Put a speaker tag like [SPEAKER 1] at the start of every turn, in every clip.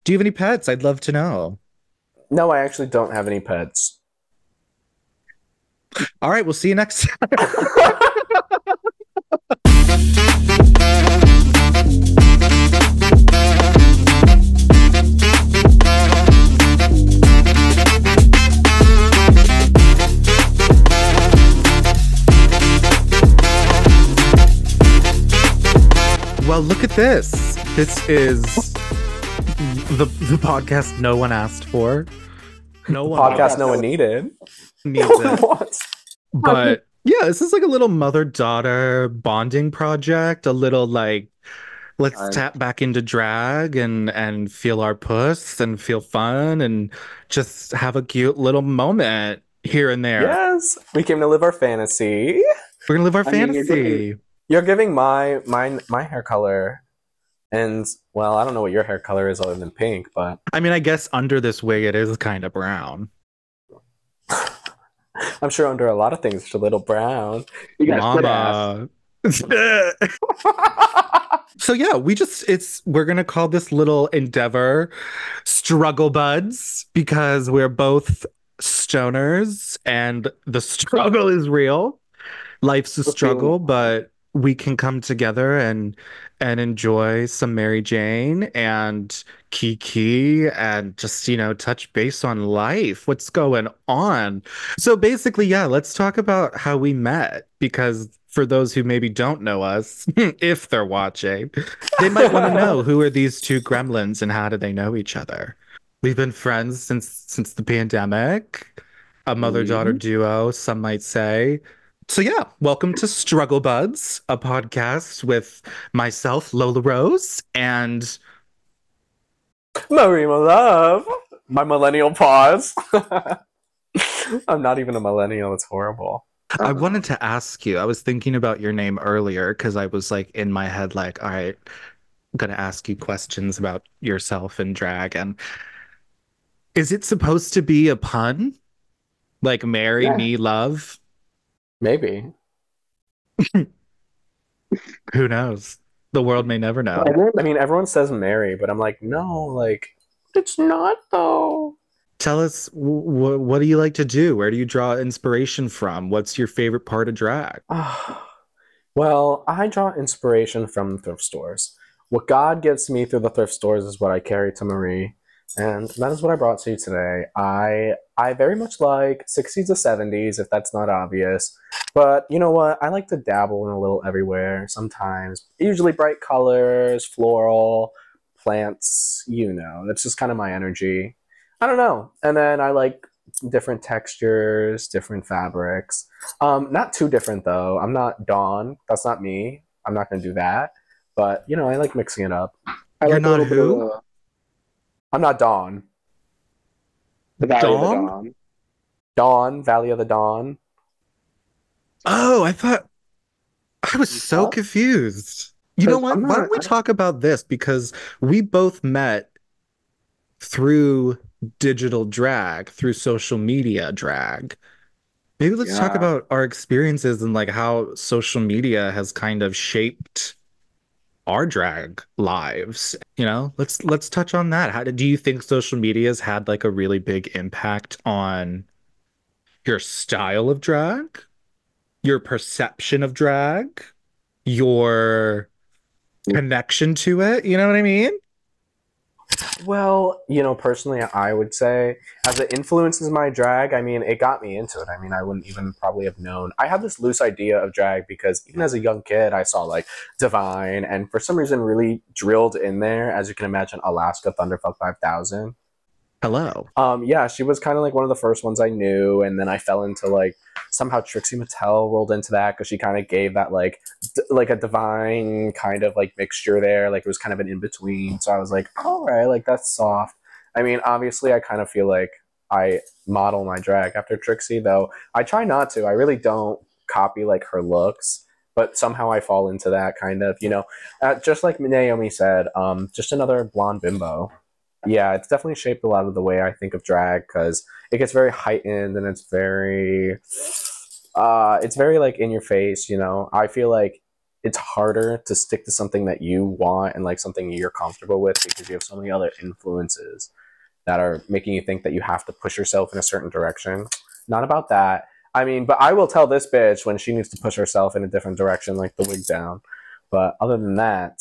[SPEAKER 1] Do you have any pets? I'd love to know.
[SPEAKER 2] No, I actually don't have any pets.
[SPEAKER 1] All right, we'll see you next time. Well, look at this. This is the podcast no one asked for. No one
[SPEAKER 2] Podcast no one needed. No
[SPEAKER 1] needs
[SPEAKER 2] one
[SPEAKER 1] it.
[SPEAKER 2] wants.
[SPEAKER 1] But yeah, this is like a little mother-daughter bonding project, a little like let's tap back into drag and feel our puss and feel fun and just have a cute little moment here and there.
[SPEAKER 2] Yes, we came to live our fantasy.
[SPEAKER 1] We're gonna live our
[SPEAKER 3] I mean, you're
[SPEAKER 1] fantasy.
[SPEAKER 2] You're giving my hair color, and well, I don't know what your hair color is other than pink, but
[SPEAKER 1] I mean, I guess under this wig it is kind of brown.
[SPEAKER 2] I'm sure under a lot of things it's a little brown.
[SPEAKER 3] You got split ass.
[SPEAKER 1] Mama. So yeah, we're gonna call this little endeavor Struggle Buds because we're both stoners and the struggle is real. Life's a struggle, but we can come together and enjoy some Mary Jane and Kiki and just, touch base on life. What's going on? So basically, yeah, let's talk about how we met because for those who maybe don't know us, if they're watching, they might want to know who are these two gremlins and how do they know each other? We've been friends since the pandemic, a mother-daughter duo, some might say. So yeah, welcome to Struggle Buds, a podcast with myself, Lola Rose, and
[SPEAKER 2] Marie, my love. My millennial pause. I'm not even a millennial. It's horrible.
[SPEAKER 1] I wanted to ask you, I was thinking about your name earlier because I was like in my head, like, all right, I'm gonna ask you questions about yourself and drag. And is it supposed to be a pun? Like marry me, love?
[SPEAKER 2] Maybe.
[SPEAKER 1] Who knows? The world may never know.
[SPEAKER 2] I mean, everyone says Mary, but I'm like, no, like, it's not though.
[SPEAKER 1] Tell us, what do you like to do? Where do you draw inspiration from? What's your favorite part of drag?
[SPEAKER 2] Well, I draw inspiration from thrift stores. What God gives me through the thrift stores is what I carry to Marie, and that is what I brought to you today. I very much like 60s to 70s, if that's not obvious. But you know what? I like to dabble in a little everywhere sometimes. Usually bright colors, floral, plants, that's just kind of my energy. I don't know. And then I like different textures, different fabrics. Not too different though. I'm not Dawn. That's not me. I'm not going to do that. But, I like mixing it up.
[SPEAKER 1] You're not who?
[SPEAKER 2] I'm not Dawn.
[SPEAKER 3] The Valley of the
[SPEAKER 1] Dawn?
[SPEAKER 3] Dawn.
[SPEAKER 2] Dawn, Valley of the Dawn.
[SPEAKER 1] Oh, I was so confused. You know what? Why don't we talk about this? Because we both met through digital drag, through social media drag. Maybe let's talk about our experiences and like how social media has kind of shaped our drag lives. Let's touch on that. Do you think social media has had like a really big impact on your style of drag, your perception of drag, your connection to it? You know what I mean?
[SPEAKER 2] Well, personally, I would say as it influences my drag, I mean, it got me into it. I mean, I wouldn't even probably have known. I had this loose idea of drag because even as a young kid, I saw like Divine and for some reason really drilled in there, as you can imagine, Alaska Thunderfuck 5000.
[SPEAKER 1] Hello.
[SPEAKER 2] Yeah, she was kind of like one of the first ones I knew, and then I fell into like somehow Trixie Mattel rolled into that because she kind of gave that like like a divine kind of like mixture there, like it was kind of an in between. So I was like, all right, like that's soft. I mean, obviously, I kind of feel like I model my drag after Trixie, though I try not to. I really don't copy like her looks, but somehow I fall into that kind of, just like Naomi said, just another blonde bimbo. Yeah, it's definitely shaped a lot of the way I think of drag because it gets very heightened and it's very like in your face. I feel like it's harder to stick to something that you want and like something you're comfortable with because you have so many other influences that are making you think that you have to push yourself in a certain direction. Not about that. I mean, but I will tell this bitch when she needs to push herself in a different direction, like the wig down. But other than that,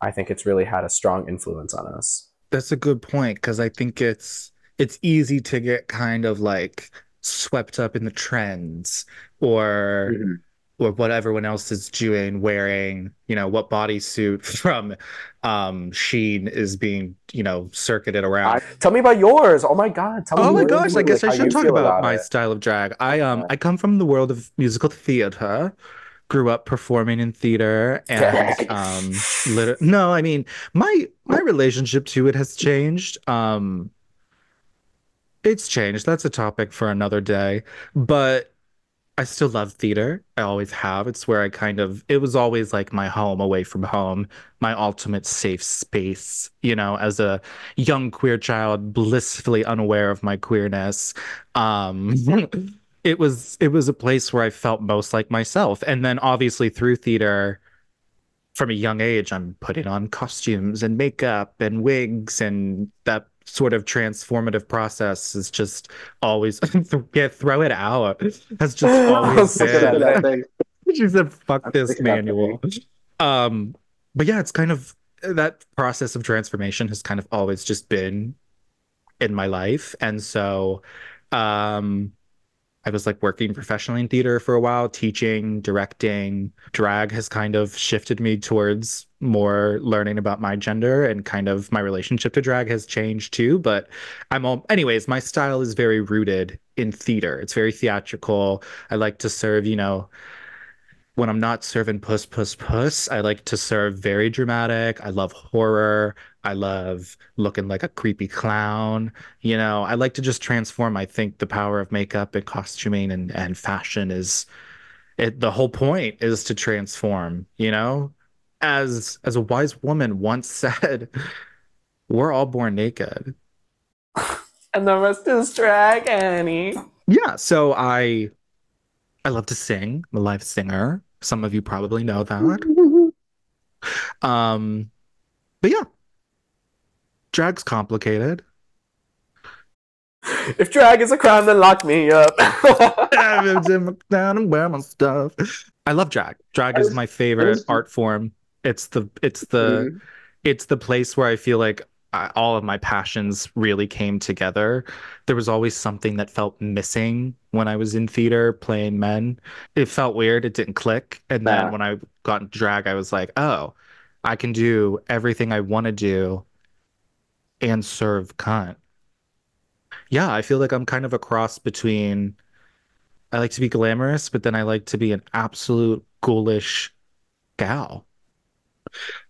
[SPEAKER 2] I think it's really had a strong influence on us.
[SPEAKER 1] That's a good point because I think it's easy to get kind of like swept up in the trends or
[SPEAKER 3] Mhm.
[SPEAKER 1] or what everyone else is doing, wearing, what bodysuit from Shein is being, circuited around.
[SPEAKER 2] Tell me about yours. Oh my god, tell
[SPEAKER 1] Oh
[SPEAKER 2] me
[SPEAKER 1] my
[SPEAKER 2] yours.
[SPEAKER 1] gosh, I guess
[SPEAKER 2] Like
[SPEAKER 1] I
[SPEAKER 2] how
[SPEAKER 1] should
[SPEAKER 2] you
[SPEAKER 1] talk
[SPEAKER 2] feel
[SPEAKER 1] about
[SPEAKER 2] about
[SPEAKER 1] my
[SPEAKER 2] it.
[SPEAKER 1] style of drag. I
[SPEAKER 2] Okay.
[SPEAKER 1] I come from the world of musical theater, grew up performing in theater and
[SPEAKER 3] Drag.
[SPEAKER 1] no, I mean my relationship to it has changed. It's changed. That's a topic for another day. But I still love theater. I always have. It's where it was always like my home away from home, my ultimate safe space, as a young queer child, blissfully unaware of my queerness. Um, it was a place where I felt most like myself. And then obviously through theater, from a young age, I'm putting on costumes and makeup and wigs, and that sort of transformative process is just always throw it out has just
[SPEAKER 2] I'm
[SPEAKER 1] always
[SPEAKER 2] sick of that
[SPEAKER 1] been.
[SPEAKER 3] That
[SPEAKER 2] thing.
[SPEAKER 3] thing.
[SPEAKER 1] She said, "Fuck
[SPEAKER 3] I'm sick
[SPEAKER 1] this
[SPEAKER 3] of that thing.
[SPEAKER 1] manual." Um, but yeah, it's kind of that process of transformation has kind of always just been in my life, and so, um, I was like working professionally in theater for a while, teaching, directing. Drag has kind of shifted me towards more learning about my gender, and kind of my relationship to drag has changed too. But anyways, my style is very rooted in theater. It's very theatrical. I like to serve, when I'm not serving puss, puss, puss, I like to serve very dramatic. I love horror. I love looking like a creepy clown. I like to just transform. I think the power of makeup and costuming and fashion the whole point is to transform. As a wise woman once said, we're all born naked.
[SPEAKER 2] And the rest is drag, Annie.
[SPEAKER 1] Yeah, so I love to sing. I'm a live singer. Some of you probably know that. Um, but yeah, drag's complicated.
[SPEAKER 2] If drag is a crime, then lock me up.
[SPEAKER 1] Down and wear my stuff. I love drag. Drag
[SPEAKER 3] That
[SPEAKER 1] is
[SPEAKER 3] is,
[SPEAKER 1] my
[SPEAKER 3] that
[SPEAKER 1] favorite
[SPEAKER 3] is,
[SPEAKER 1] art form. It's the it's the
[SPEAKER 3] mhm.
[SPEAKER 1] it's the place where I feel like all of my passions really came together. There was always something that felt missing when I was in theater playing men. It felt weird. It didn't click. And then
[SPEAKER 3] Nah.
[SPEAKER 1] when I got into drag, I was like, oh, I can do everything I want to do and serve cunt. Yeah, I feel like I'm kind of a cross between I like to be glamorous, but then I like to be an absolute ghoulish gal.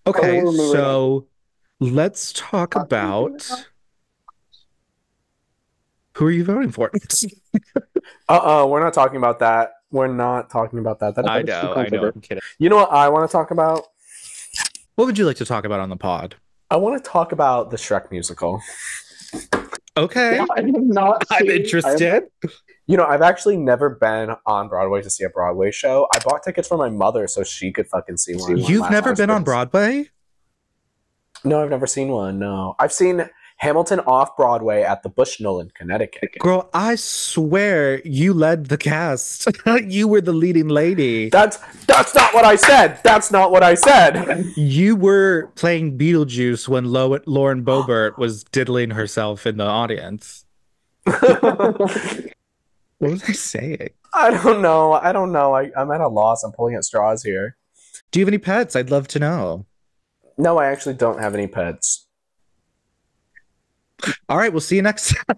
[SPEAKER 1] Okay,
[SPEAKER 3] Oh, moving on.
[SPEAKER 1] so let's talk about who are you voting for?
[SPEAKER 2] We're not talking about that. We're not talking about that.
[SPEAKER 1] I
[SPEAKER 3] That is too
[SPEAKER 1] know, I know,
[SPEAKER 3] controversial.
[SPEAKER 1] I'm kidding.
[SPEAKER 2] You know what I want to talk about?
[SPEAKER 1] What would you like to talk about on the pod?
[SPEAKER 2] I want to talk about the Shrek musical.
[SPEAKER 1] Okay,
[SPEAKER 3] I have not
[SPEAKER 1] I'm
[SPEAKER 3] seen.
[SPEAKER 1] interested.
[SPEAKER 2] I've actually never been on Broadway to see a Broadway show. I bought tickets for my mother so she could fucking see one.
[SPEAKER 1] You've never been on Broadway?
[SPEAKER 2] No, I've never seen one. No, I've seen Hamilton off Broadway at the Bushnell in Connecticut.
[SPEAKER 1] Girl, I swear you led the cast. You were the leading lady.
[SPEAKER 2] That's not what I said. That's not what I said.
[SPEAKER 1] You were playing Beetlejuice when Lauren Boebert was diddling herself in the audience. What was I saying?
[SPEAKER 2] I don't know. I'm at a loss. I'm pulling at straws here.
[SPEAKER 1] Do you have any pets? I'd love to know.
[SPEAKER 2] No, I actually don't have any pets.
[SPEAKER 1] All right, we'll see you next time.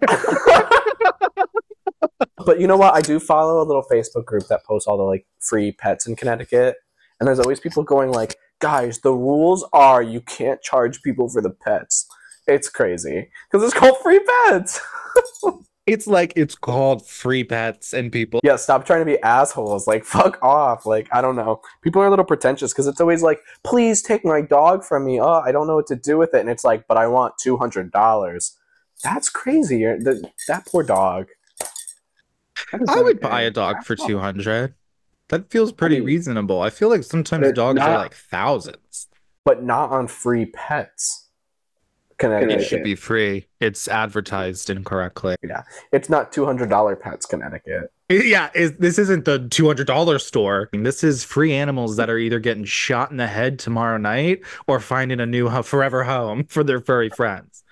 [SPEAKER 2] But you know what? I do follow a little Facebook group that posts all the like free pets in Connecticut, and there's always people going like, "Guys, the rules are you can't charge people for the pets." It's crazy because it's called free pets.
[SPEAKER 1] It's like it's called free pets and people.
[SPEAKER 2] Yeah, stop trying to be assholes. Like, fuck off. Like, I don't know. People are a little pretentious because it's always like, please take my dog from me. Oh, I don't know what to do with it. And it's like, but I want $200. That's crazy. That poor dog.
[SPEAKER 3] That is
[SPEAKER 1] I
[SPEAKER 3] not
[SPEAKER 1] would
[SPEAKER 3] okay.
[SPEAKER 1] buy a dog for 200. That feels
[SPEAKER 3] I
[SPEAKER 1] pretty
[SPEAKER 3] mean,
[SPEAKER 1] reasonable. I feel like
[SPEAKER 3] but
[SPEAKER 1] sometimes
[SPEAKER 3] it's
[SPEAKER 1] dogs are
[SPEAKER 3] not
[SPEAKER 1] like thousands.
[SPEAKER 2] But not on Free Pets,
[SPEAKER 1] It should
[SPEAKER 2] Connecticut.
[SPEAKER 3] Connecticut.
[SPEAKER 1] be free. It's advertised incorrectly.
[SPEAKER 2] Yeah, it's not $200 Pets, Connecticut.
[SPEAKER 1] Yeah, this isn't the $200 store. This is free animals that are either getting shot in the head tomorrow night or finding a new forever home for their furry friends.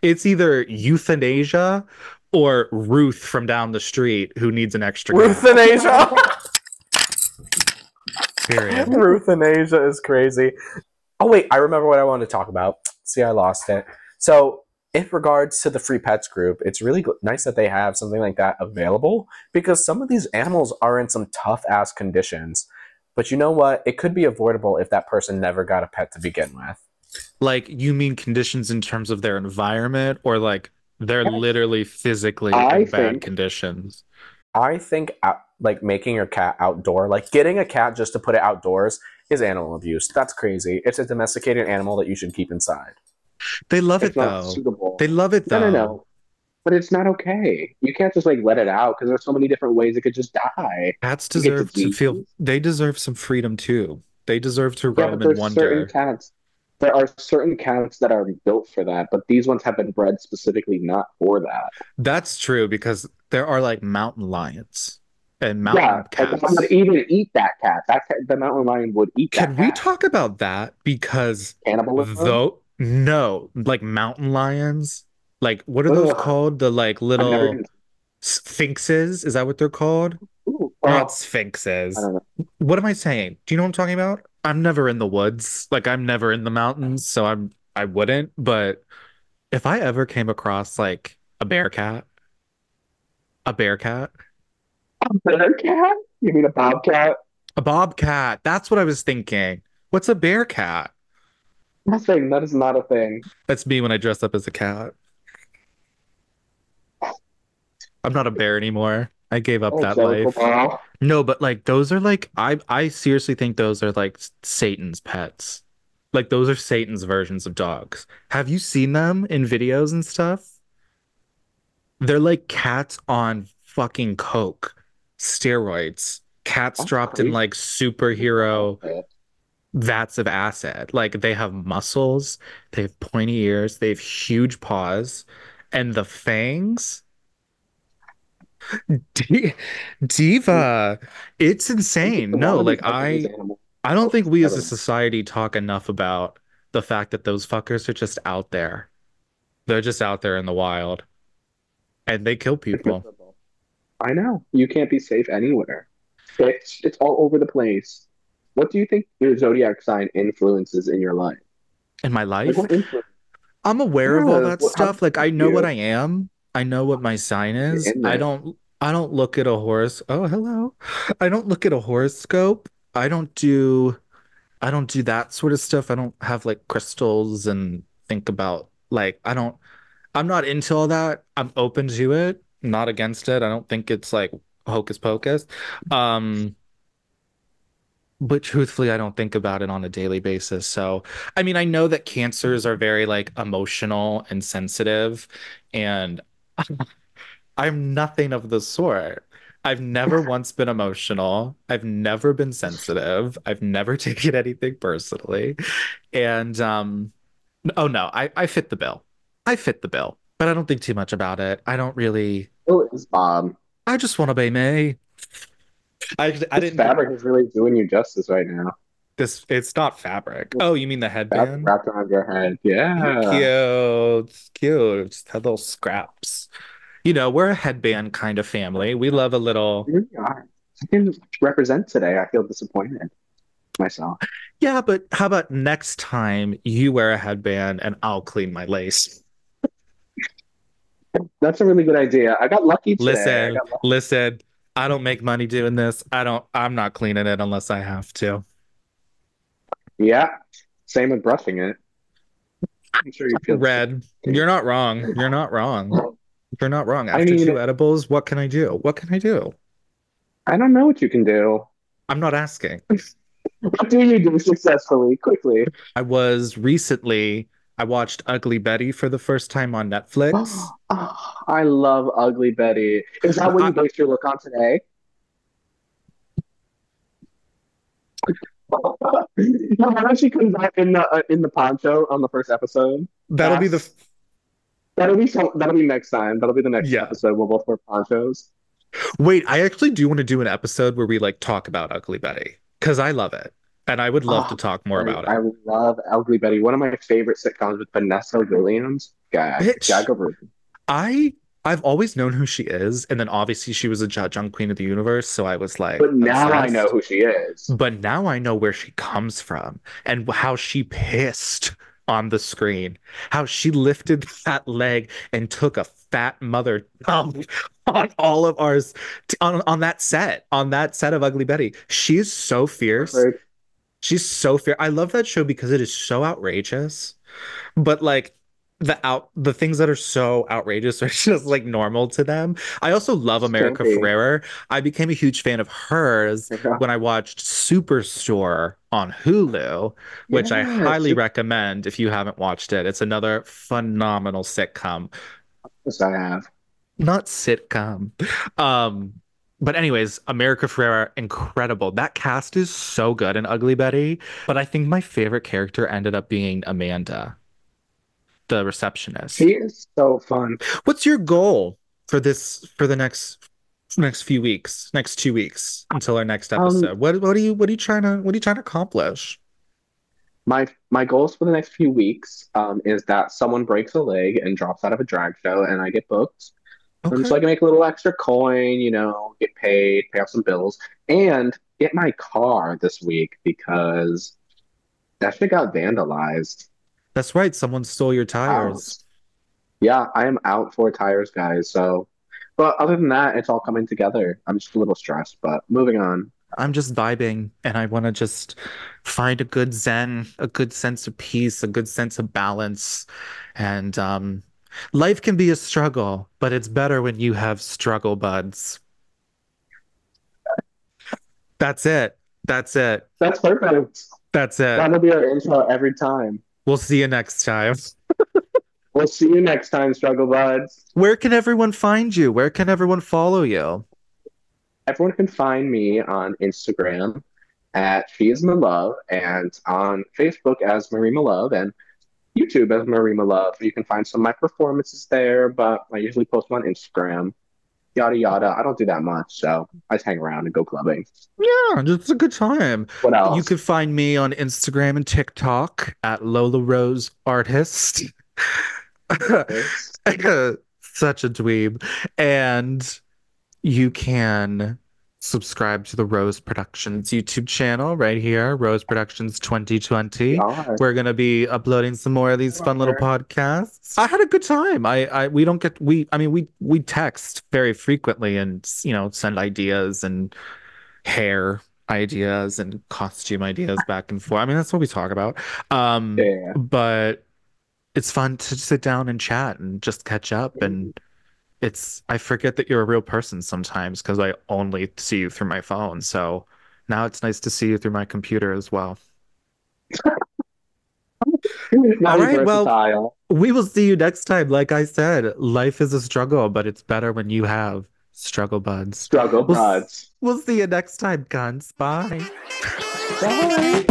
[SPEAKER 1] It's either euthanasia or Ruth from down the street who needs an extra cat.
[SPEAKER 2] Euthanasia.
[SPEAKER 1] Period.
[SPEAKER 2] Euthanasia is crazy. Oh wait, I remember what I wanted to talk about. See, I lost it. So, in regards to the Free Pets group, it's really nice that they have something like that available because some of these animals are in some tough ass conditions. But you know what? It could be avoidable if that person never got a pet to begin with.
[SPEAKER 1] Like, you mean conditions in terms of their environment, or like they're
[SPEAKER 3] Yes.
[SPEAKER 1] literally physically
[SPEAKER 3] I
[SPEAKER 1] in bad
[SPEAKER 3] think
[SPEAKER 1] conditions?
[SPEAKER 2] I think like making your cat outdoor, like getting a cat just to put it outdoors, is animal abuse. That's crazy. It's a domesticated animal that you should keep inside.
[SPEAKER 1] They love
[SPEAKER 3] it's
[SPEAKER 1] it
[SPEAKER 3] not
[SPEAKER 1] though.
[SPEAKER 3] suitable.
[SPEAKER 1] They love it
[SPEAKER 3] No, no,
[SPEAKER 1] though.
[SPEAKER 3] no. But it's not okay. You can't just like let it out because there's so many different ways it could just die.
[SPEAKER 1] Cats
[SPEAKER 3] You get
[SPEAKER 1] deserve to
[SPEAKER 3] disease.
[SPEAKER 1] feel, they deserve some freedom too. They deserve to
[SPEAKER 3] Yeah,
[SPEAKER 1] roam
[SPEAKER 3] but
[SPEAKER 1] and
[SPEAKER 3] there's certain
[SPEAKER 1] wander.
[SPEAKER 3] cats. There are certain cats that are built for that, but these ones have been bred specifically not for that.
[SPEAKER 1] That's true because there are like mountain lions and
[SPEAKER 3] Yeah,
[SPEAKER 1] mountain
[SPEAKER 3] and that would
[SPEAKER 1] cats.
[SPEAKER 3] even eat that cat. The mountain lion would eat that
[SPEAKER 1] Can we
[SPEAKER 3] cat.
[SPEAKER 1] talk about that? Because
[SPEAKER 3] Cannibalism?
[SPEAKER 1] though, no, like mountain lions, like what are those
[SPEAKER 3] Ugh,
[SPEAKER 1] called? The like
[SPEAKER 3] I've never
[SPEAKER 1] little
[SPEAKER 3] even.
[SPEAKER 1] sphinxes? Is that what they're called?
[SPEAKER 3] Ooh,
[SPEAKER 1] Not
[SPEAKER 3] well, I
[SPEAKER 1] sphinxes.
[SPEAKER 3] don't know.
[SPEAKER 1] What am I saying? Do you know what I'm talking about? I'm never in the woods. Like I'm never in the mountains, so I wouldn't. But if I ever came across like a bear cat,
[SPEAKER 3] A bear cat? You mean a bobcat?
[SPEAKER 1] a bobcat, that's what I was thinking. What's a bear cat?
[SPEAKER 3] Nothing. That is not a thing.
[SPEAKER 1] That's me when I dress up as a cat. I'm not a bear anymore. I gave up
[SPEAKER 3] Oh,
[SPEAKER 1] that
[SPEAKER 3] Jellicle
[SPEAKER 1] life.
[SPEAKER 3] Ball.
[SPEAKER 1] No, but like those are like I seriously think those are like Satan's pets. Like those are Satan's versions of dogs. Have you seen them in videos and stuff? They're like cats on fucking coke, steroids. Cats
[SPEAKER 3] That's
[SPEAKER 1] dropped in
[SPEAKER 3] crazy.
[SPEAKER 1] like superhero vats of acid. Like they have muscles, they have pointy ears, they have huge paws, and the fangs. D Diva, it's
[SPEAKER 3] I think
[SPEAKER 1] insane.
[SPEAKER 3] a lot
[SPEAKER 1] No,
[SPEAKER 3] of
[SPEAKER 1] like
[SPEAKER 3] these Japanese animals.
[SPEAKER 1] I don't think we
[SPEAKER 3] I
[SPEAKER 1] as a
[SPEAKER 3] don't know.
[SPEAKER 1] society talk enough about the fact that those fuckers are just out there. They're just out there in the wild and they kill
[SPEAKER 3] It's
[SPEAKER 1] people.
[SPEAKER 3] miserable. I know. You can't be safe anywhere. It's all over the place. What do you think your zodiac sign influences in your life?
[SPEAKER 1] In my
[SPEAKER 3] Like
[SPEAKER 1] life,
[SPEAKER 3] what influence?
[SPEAKER 1] I'm aware of all
[SPEAKER 3] Yeah,
[SPEAKER 1] that
[SPEAKER 3] how does
[SPEAKER 1] stuff.
[SPEAKER 3] it
[SPEAKER 1] Like I
[SPEAKER 3] affect
[SPEAKER 1] know what
[SPEAKER 3] you?
[SPEAKER 1] I am. I know what my sign
[SPEAKER 3] You're
[SPEAKER 1] is.
[SPEAKER 3] in there.
[SPEAKER 1] I don't look at a horse. Oh, hello. I don't look at a horoscope. I don't do that sort of stuff. I don't have like crystals and think about like I'm not into all that. I'm open to it, not against it. I don't think it's like hocus pocus. Um, but truthfully, I don't think about it on a daily basis. So, I mean, I know that cancers are very like emotional and sensitive, and I'm nothing of the sort. I've never once been emotional. I've never been sensitive. I've never taken anything personally. And oh no, I fit the bill. I fit the bill, but I don't think too much about it. I don't really.
[SPEAKER 3] Who is Bob?
[SPEAKER 1] I just want to be me. I
[SPEAKER 3] This
[SPEAKER 1] didn't get
[SPEAKER 3] fabric is really doing you justice right now.
[SPEAKER 1] this. It's not fabric. Oh, you mean the
[SPEAKER 3] Fabric
[SPEAKER 1] headband?
[SPEAKER 3] wrapped around your head.
[SPEAKER 1] Thank
[SPEAKER 3] Yeah.
[SPEAKER 1] you. It's cute. Just had little scraps. You know, we're a headband kind of family. We love a little.
[SPEAKER 3] You really are. I didn't represent today. I feel disappointed myself.
[SPEAKER 1] Yeah, but how about next time you wear a headband and I'll clean my lace?
[SPEAKER 3] That's a really good idea. I got lucky today. I
[SPEAKER 1] Listen,
[SPEAKER 3] got lucky.
[SPEAKER 1] listen. I don't make money doing this. I'm not cleaning it unless I have to.
[SPEAKER 3] Yeah. Same with brushing it. I'm sure you feel the
[SPEAKER 1] Red,
[SPEAKER 3] same.
[SPEAKER 1] you're not wrong. You're not wrong. You're not wrong.
[SPEAKER 3] I
[SPEAKER 1] After
[SPEAKER 3] mean,
[SPEAKER 1] two edibles, what can I do? What can I do?
[SPEAKER 3] I don't know what you can do.
[SPEAKER 1] I'm not asking.
[SPEAKER 3] What do you do successfully? Quickly.
[SPEAKER 1] I watched Ugly Betty for the first time on Netflix.
[SPEAKER 3] Oh, I love Ugly Betty. Is that what
[SPEAKER 1] I,
[SPEAKER 3] you based your look on today? How she comes out in the poncho on the first episode?
[SPEAKER 1] That'll be the
[SPEAKER 3] That's that'll be next time. That'll be the next
[SPEAKER 1] yeah.
[SPEAKER 3] episode. We'll both wear ponchos.
[SPEAKER 1] Wait, I actually do want to do an episode where we like talk about Ugly Betty because I love it. And I would love to
[SPEAKER 3] Oh,
[SPEAKER 1] talk more about
[SPEAKER 3] I
[SPEAKER 1] it.
[SPEAKER 3] love Ugly Betty. One of my favorite sitcoms with Vanessa Williams.
[SPEAKER 1] Bitch,
[SPEAKER 3] Gag over.
[SPEAKER 1] I I've always known who she is, and then obviously she was a judge on Queen of the Universe, so I was like
[SPEAKER 3] But now I know
[SPEAKER 1] obsessed.
[SPEAKER 3] who she is.
[SPEAKER 1] But now I know where she comes from and how she pissed on the screen, how she lifted that leg and took a fat mother dump on all of ours on that set of Ugly Betty. She is so fierce.
[SPEAKER 3] Perfect.
[SPEAKER 1] She's so fierce. I love that show because it is so outrageous, but like the things that are so outrageous are just like normal to them. I also love America
[SPEAKER 3] Skimpy.
[SPEAKER 1] Ferrera. I became a huge fan of hers
[SPEAKER 3] Yeah.
[SPEAKER 1] when I watched Superstore on Hulu, which I
[SPEAKER 3] Yes,
[SPEAKER 1] highly recommend if you haven't watched it. It's another phenomenal sitcom.
[SPEAKER 3] yes, I have.
[SPEAKER 1] Not sitcom. Um, but anyways, America Ferrera, incredible. That cast is so good in Ugly Betty, but I think my favorite character ended up being Amanda, the receptionist.
[SPEAKER 3] She is so fun.
[SPEAKER 1] What's your goal for the next few weeks, next 2 weeks until our next
[SPEAKER 3] Um,
[SPEAKER 1] episode? What are you trying to accomplish?
[SPEAKER 3] my goals for the next few weeks is that someone breaks a leg and drops out of a drag show, and I get booked.
[SPEAKER 1] Okay.
[SPEAKER 3] So I can make a little extra coin, get paid, pay off some bills, and get my car this week because that shit got vandalized.
[SPEAKER 1] That's right. Someone stole your
[SPEAKER 3] Out.
[SPEAKER 1] tires.
[SPEAKER 3] Yeah, I am out for tires, guys. So, but other than that, it's all coming together. I'm just a little stressed, but moving on.
[SPEAKER 1] I'm just vibing and I want to just find a good zen, a good sense of peace, a good sense of balance. And life can be a struggle, but it's better when you have struggle buds. That's it. That's it.
[SPEAKER 3] That's perfect.
[SPEAKER 1] That's it.
[SPEAKER 3] That'll be our intro every time.
[SPEAKER 1] We'll see you next time.
[SPEAKER 3] We'll see you next time, Struggle Buds.
[SPEAKER 1] Where can everyone find you? Where can everyone follow you?
[SPEAKER 3] Everyone can find me on Instagram at She Is My Love and on Facebook as Marie Malove and YouTube as Marie Malove. You can find some of my performances there, but I usually post them on Instagram. Yada yada. I don't do that much, so I just hang around and go clubbing.
[SPEAKER 1] Yeah, it's a good time.
[SPEAKER 3] What
[SPEAKER 1] You
[SPEAKER 3] else?
[SPEAKER 1] can find me on Instagram and TikTok at Lola Rose Artist. Such a dweeb. And you can subscribe to the Rose Productions YouTube channel right here, Rose Productions 2020.
[SPEAKER 3] God.
[SPEAKER 1] We're gonna be uploading some more of these fun little podcasts. I had a good time. We don't get we I mean we text very frequently and send ideas and hair ideas and costume ideas back and forth. I mean that's what we talk about.
[SPEAKER 3] Yeah.
[SPEAKER 1] But it's fun to sit down and chat and just catch up and I forget that you're a real person sometimes because I only see you through my phone. So now it's nice to see you through my computer as well.
[SPEAKER 3] Now
[SPEAKER 1] All
[SPEAKER 3] he's
[SPEAKER 1] right, well,
[SPEAKER 3] versatile.
[SPEAKER 1] we will see you next time. Like I said, life is a struggle, but it's better when you have struggle buds.
[SPEAKER 3] Struggle Buds.
[SPEAKER 1] We'll see you next time, guns. Bye.
[SPEAKER 3] Bye.